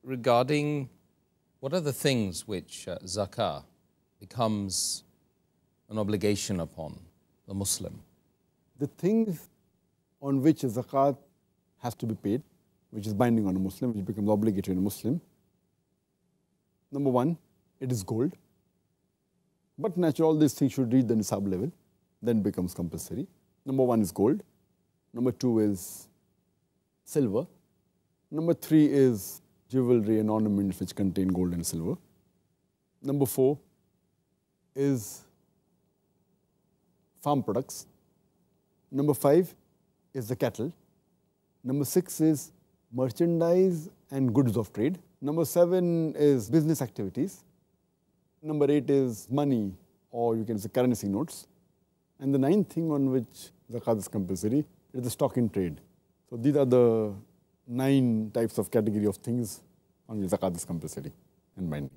regarding what are the things which zakah becomes an obligation upon the Muslim? The things on which zakat has to be paid, which is binding on a Muslim, which becomes obligatory on a Muslim. Number one, it is gold. But naturally, all these things should reach the nisab level, then becomes compulsory. Number one is gold. Number two is silver. Number three is jewelry and ornaments which contain gold and silver. Number four is farm products. Number five is the cattle. Number six is merchandise and goods of trade. Number seven is business activities. Number eight is money, or you can say currency notes. And the ninth thing on which zakat is compulsory is the stock in trade. So these are the 9 types of category of things on which zakat is compulsory and binding.